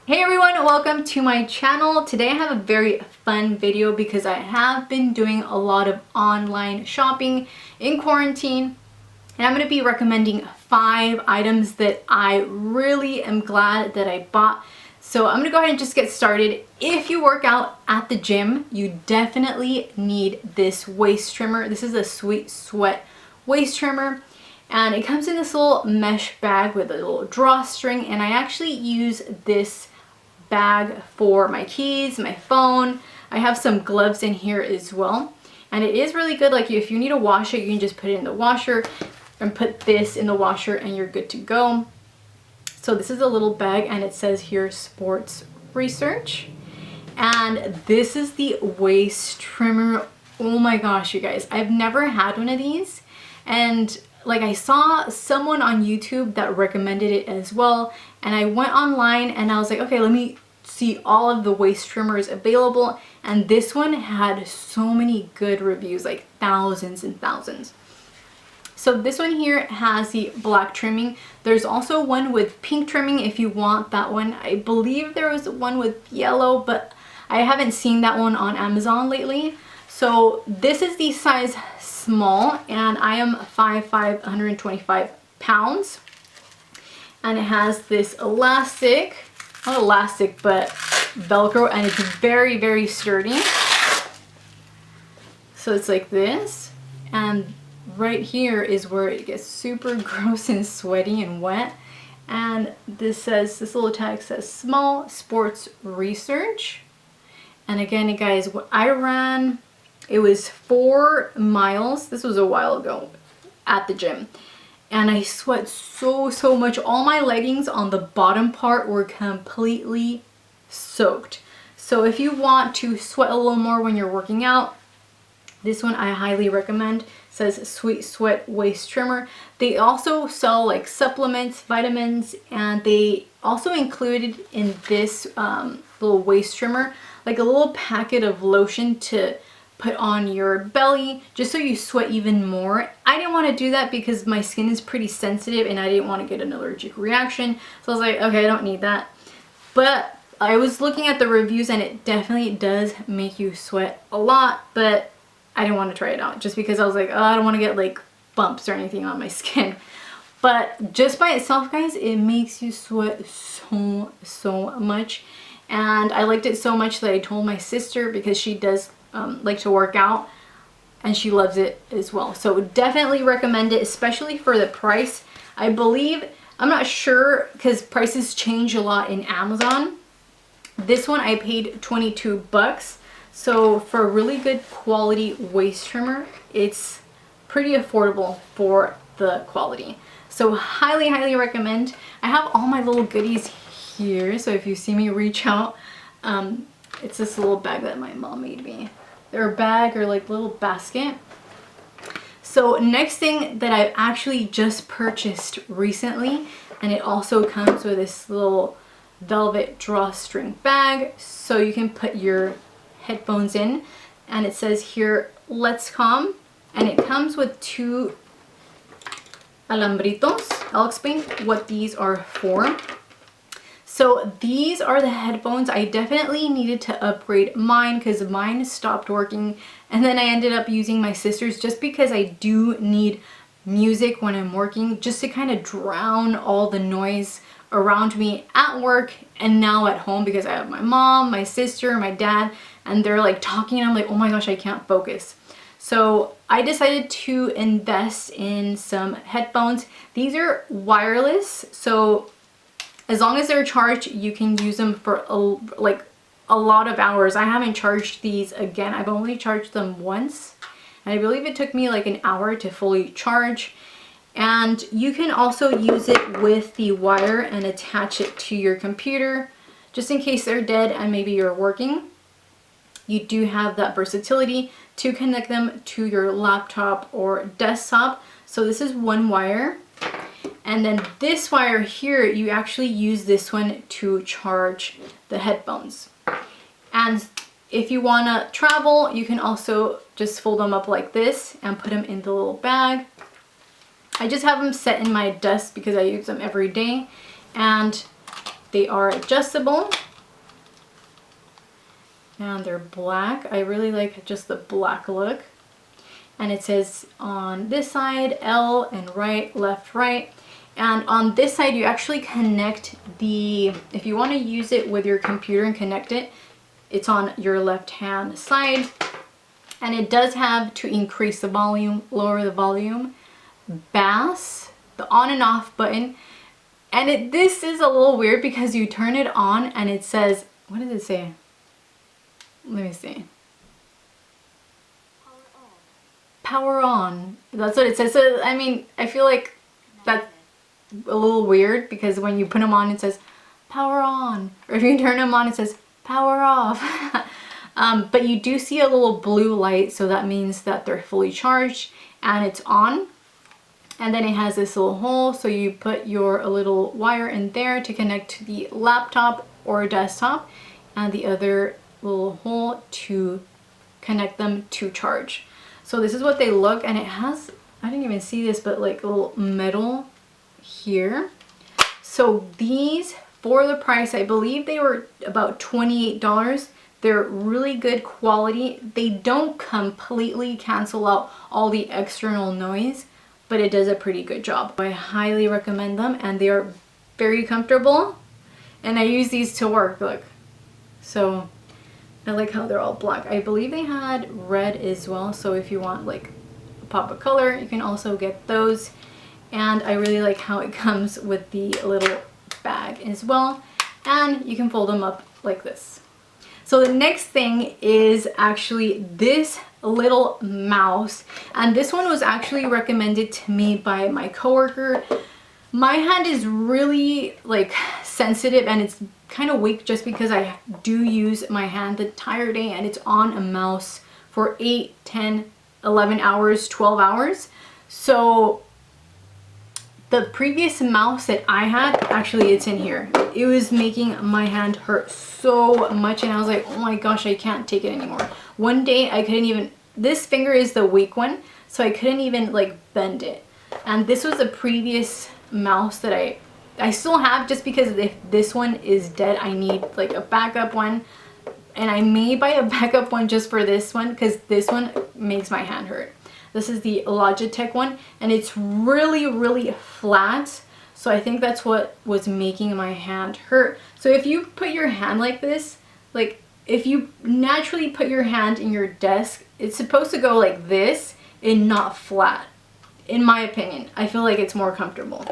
Hey everyone, welcome to my channel. Today I have a very fun video because I have been doing a lot of online shopping in quarantine, and I'm going to be recommending 5 items that I really am glad that I bought. So I'm going to go ahead and just get started. If you work out at the gym, you definitely need this waist trimmer. This is a Sweet Sweat waist trimmer. And it comes in this little mesh bag with a little drawstring, and I actually use this bag for my keys, my phone. I have some gloves in here as well. And it is really good, like if you need to wash it, you can just put it in the washer and put this in the washer and you're good to go. So this is a little bag and it says here sports research. And this is the waist trimmer. Oh my gosh, you guys, I've never had one of these. And like I saw someone on YouTube that recommended it as well, and I went online and I was like, okay, let me see all of the waist trimmers available, and this one had so many good reviews, like thousands and thousands. So this one here has the black trimming. There's also one with pink trimming if you want that one. I believe there was one with yellow, but I haven't seen that one on Amazon lately. So this is the size small, and I am 5'5", 125 pounds. And it has this elastic, not elastic, but Velcro, and it's very, very sturdy. So it's like this, and right here is where it gets super gross and sweaty and wet. And this little tag says small sports research. And again, guys, what I ran, it was 4 miles. This was a while ago at the gym. And I sweat so much. All my leggings on the bottom part were completely soaked. So if you want to sweat a little more when you're working out, this one I highly recommend. It says Sweet Sweat Waist Trimmer. They also sell like supplements, vitamins, and they also included in this little waist trimmer like a little packet of lotion to put on your belly just so you sweat even more. I didn't want to do that because my skin is pretty sensitive and I didn't want to get an allergic reaction. So I was like, okay, I don't need that. But I was looking at the reviews and it definitely does make you sweat a lot, but I didn't want to try it out just because I was like, oh, I don't want to get like bumps or anything on my skin. But just by itself, guys, it makes you sweat so much. And I liked it so much that I told my sister, because she does like to work out and she loves it as well. So definitely recommend it, especially for the price. I believe, I'm not sure because prices change a lot in Amazon. This one I paid 22 bucks. So for a really good quality waist trimmer, it's pretty affordable for the quality. So highly recommend. I have all my little goodies here, so if you see me reach out, it's this little bag that my mom made me. They're a bag or like little basket. So next thing that I've actually just purchased recently, and it also comes with this little velvet drawstring bag so you can put your headphones in, and it says here LETSCOM, and it comes with 2 alambritos. I'll explain what these are for. So these are the headphones. I definitely needed to upgrade mine because mine stopped working, and then I ended up using my sister's just because I do need music when I'm working, just to kind of drown all the noise around me at work and now at home, because I have my mom, my sister, my dad, and they're like talking and I'm like, oh my gosh, I can't focus. So I decided to invest in some headphones. These are wireless, so as long as they're charged, you can use them for a lot of hours. I haven't charged these again. I've only charged them once, and I believe it took me like an hour to fully charge. And you can also use it with the wire and attach it to your computer just in case they're dead and maybe you're working. You do have that versatility to connect them to your laptop or desktop. So this is one wire. And then this wire here, you actually use this one to charge the headphones. And if you want to travel, you can also just fold them up like this and put them in the little bag. I just have them set in my desk because I use them every day. And They are adjustable and they're black. I really like just the black look. And it says on this side L and right, left, right. And on this side you actually connect the, if you want to use it with your computer and connect it, it's on your left hand side. And it does have to increase the volume, lower the volume, bass, the on and off button. And this is a little weird because you turn it on and it says, what does it say? Let me see. Power on. That's what it says. So, I mean, I feel like that's a little weird because when you put them on, it says power on. Or if you turn them on, it says power off. But you do see a little blue light, so that means that they're fully charged and it's on. And then it has this little hole, so you put a little wire in there to connect to the laptop or desktop, and the other little hole to connect them to charge. So this is what they look, and it has, I didn't even see this, but like a little metal here. So these, for the price, I believe they were about $28. They're really good quality. They don't completely cancel out all the external noise, but it does a pretty good job. I highly recommend them, and they are very comfortable. And I use these to work, look. So I like how they're all black. I believe they had red as well, so if you want like a pop of color, you can also get those. And I really like how it comes with the little bag as well, and you can fold them up like this. So the next thing is actually this little mouse, and this one was actually recommended to me by my coworker. My hand is really like sensitive and it's kind of weak just because I do use my hand the entire day, and it's on a mouse for 8, 10, 11 hours, 12 hours. So the previous mouse that I had, actually it's in here, it was making my hand hurt so much, and I was like, oh my gosh, I can't take it anymore. One day I couldn't even, this finger is the weak one, so I couldn't even like bend it. And this was a previous mouse that I still have, just because if this one is dead, I need like a backup one. And I may buy a backup one just for this one, because this one makes my hand hurt. This is the Logitech one, and it's really, really flat. So I think that's what was making my hand hurt. So if you put your hand like this, like if you naturally put your hand in your desk, it's supposed to go like this and not flat. In my opinion, I feel like it's more comfortable.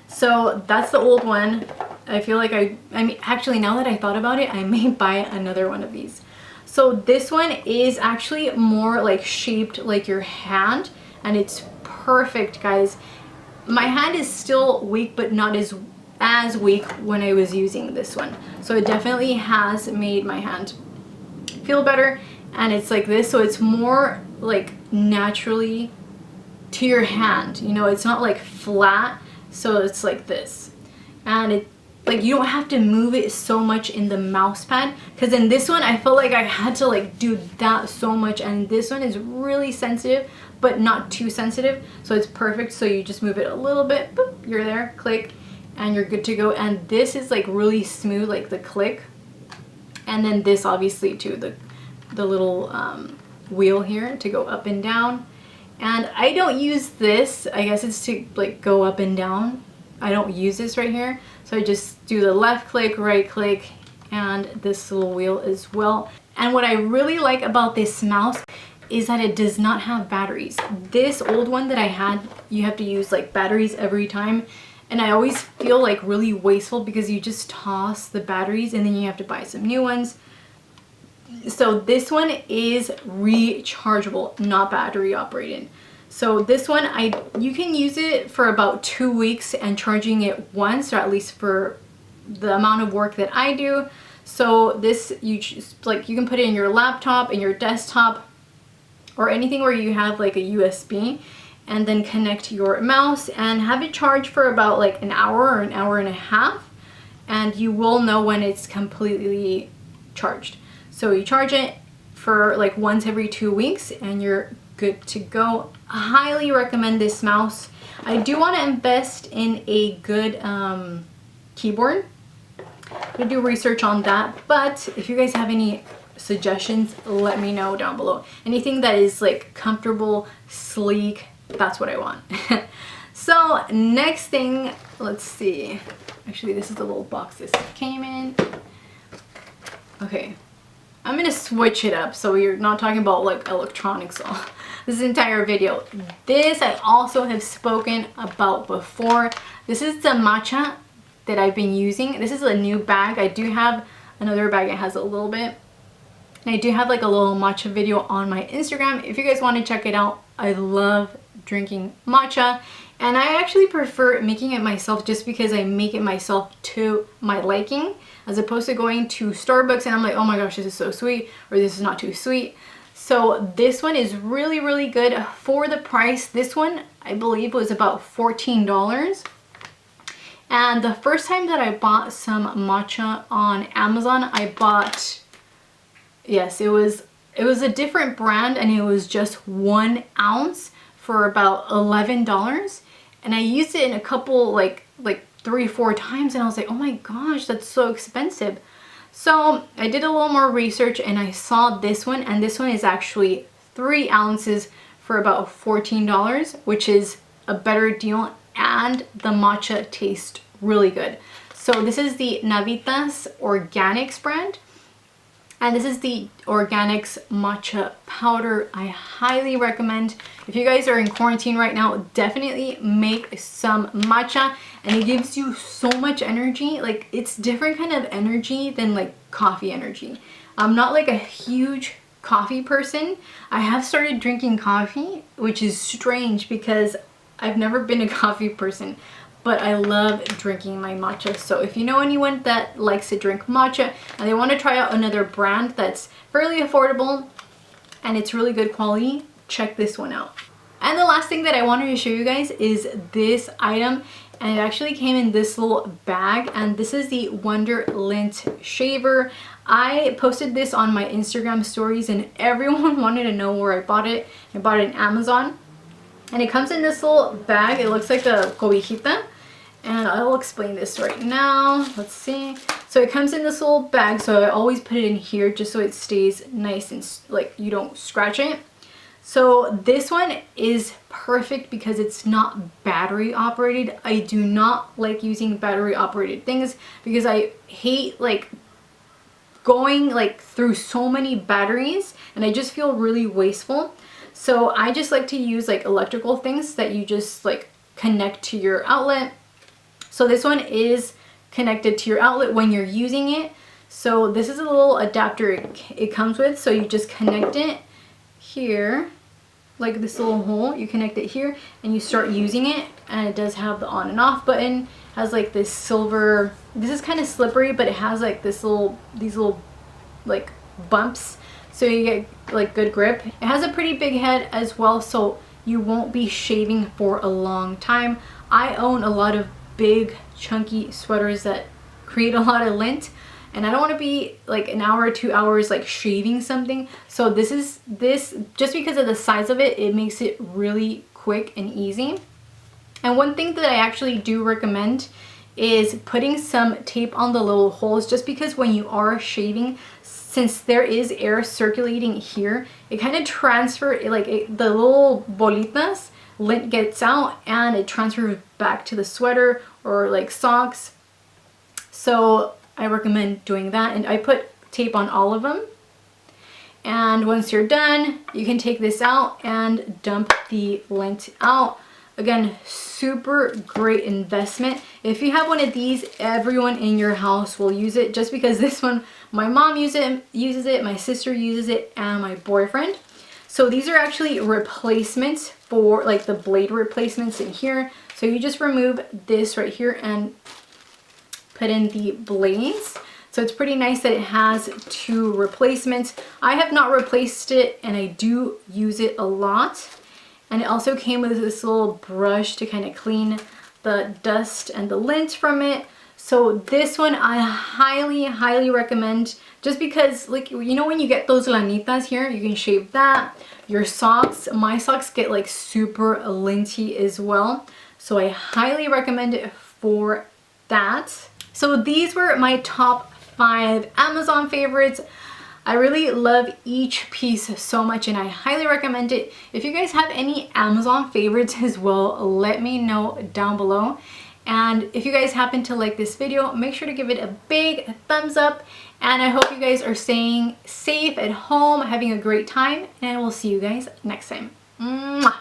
So that's the old one. I feel like I mean, actually, now that I thought about it, I may buy another one of these. So this one is actually more like shaped like your hand, and it's perfect, guys. My hand is still weak, but not as weak when I was using this one. So it definitely has made my hand feel better, and it's like this, so it's more like naturally to your hand, you know, it's not like flat, so it's like this. And it, like, you don't have to move it so much in the mouse pad, because in this one I felt like I had to like do that so much, and this one is really sensitive but not too sensitive, so it's perfect. So you just move it a little bit, boop, you're there, click, and you're good to go. And this is like really smooth, like the click. And then this obviously too, the little wheel here to go up and down. And I don't use this, I guess it's to like go up and down. I don't use this right here, so I just do the left click, right click, and this little wheel as well. And what I really like about this mouse is that it does not have batteries. This old one that I had, you have to use like batteries every time, and I always feel like really wasteful because you just toss the batteries and then you have to buy some new ones. So this one is rechargeable, not battery operated. So this one, you can use it for about 2 weeks and charging it once, or at least for the amount of work that I do. So this, you just like, you can put it in your laptop, in your desktop, or anything where you have like a USB, and then connect your mouse and have it charge for about like an hour or an hour and a half, and you will know when it's completely charged. So you charge it for like once every 2 weeks and you're good to go. I highly recommend this mouse. I do want to invest in a good keyboard, I'm gonna do research on that. But if you guys have any suggestions, let me know down below. Anything that is like comfortable, sleek, that's what I want. So next thing, let's see. Actually, this is the little box this came in. Okay, I'm gonna switch it up so you're not talking about like electronics all this entire video. This I also have spoken about before. This is the Matcha that I've been using. This is a new bag. I do have another bag that has a little bit. And I do have like a little matcha video on my Instagram. If you guys want to check it out, I love drinking matcha. And I actually prefer making it myself just because I make it myself to my liking, as opposed to going to Starbucks and I'm like, oh my gosh, this is so sweet, or this is not too sweet. So this one is really, really good for the price. This one, I believe, was about $14. And the first time that I bought some matcha on Amazon, I bought, yes, it was a different brand, and it was just 1 ounce for about $11. And I used it in a couple, like 3-4 times, and I was like, oh my gosh, that's so expensive. So I did a little more research and I saw this one, and this one is actually 3 ounces for about $14, which is a better deal, and the matcha tastes really good. So this is the Navitas Organics brand, and this is the Organics matcha powder. I highly recommend. If you guys are in quarantine right now, definitely make some matcha, and it gives you so much energy. Like, it's different kind of energy than like coffee energy. I'm not like a huge coffee person. I have started drinking coffee, which is strange because I've never been a coffee person, but I love drinking my matcha. So if you know anyone that likes to drink matcha and they want to try out another brand that's fairly affordable and it's really good quality, check this one out. And the last thing that I wanted to show you guys is this item, and it actually came in this little bag, and this is the Wonder Lint shaver. I posted this on my Instagram stories and everyone wanted to know where I bought it. I bought it on Amazon, and it comes in this little bag. It looks like a cobijita, and I'll explain this right now. Let's see. So it comes in this little bag, so I always put it in here just so it stays nice and like you don't scratch it. So this one is perfect because it's not battery operated. I do not like using battery operated things because I hate like going like through so many batteries, and I just feel really wasteful. So I just like to use like electrical things that you just like connect to your outlet. So this one is connected to your outlet when you're using it. So this is a little adapter it comes with. So you just connect it here, like this little hole. You connect it here and you start using it, and it does have the on and off button. It has like this silver, this is kind of slippery, but it has like these little like bumps, so you get like good grip. It has a pretty big head as well, so you won't be shaving for a long time. I own a lot of big chunky sweaters that create a lot of lint, and I don't want to be like an hour or 2 hours like shaving something. So this just because of the size of it, it makes it really quick and easy. And one thing that I actually do recommend is putting some tape on the little holes, just because when you are shaving, since there is air circulating here, it kind of the little bolitas lint gets out and it transfers back to the sweater or like socks. So I recommend doing that, and I put tape on all of them. And once you're done, you can take this out and dump the lint out. Again, super great investment. If you have one of these, everyone in your house will use it, just because this one, my mom uses it, my sister uses it, and my boyfriend. So these are actually replacements for like the blade replacements in here. So you just remove this right here and put in the blades. So it's pretty nice that it has 2 replacements. I have not replaced it, and I do use it a lot. And it also came with this little brush to kind of clean the dust and the lint from it. So this one I highly recommend, just because, like, you know, when you get those lanitas here, you can shave that. Your socks, my socks get like super linty as well. So I highly recommend it for that. So these were my top 5 Amazon favorites. I really love each piece so much and I highly recommend it. If you guys have any Amazon favorites as well, let me know down below. And if you guys happen to like this video, make sure to give it a big thumbs up. And I hope you guys are staying safe at home, having a great time, and I will see you guys next time. Mwah!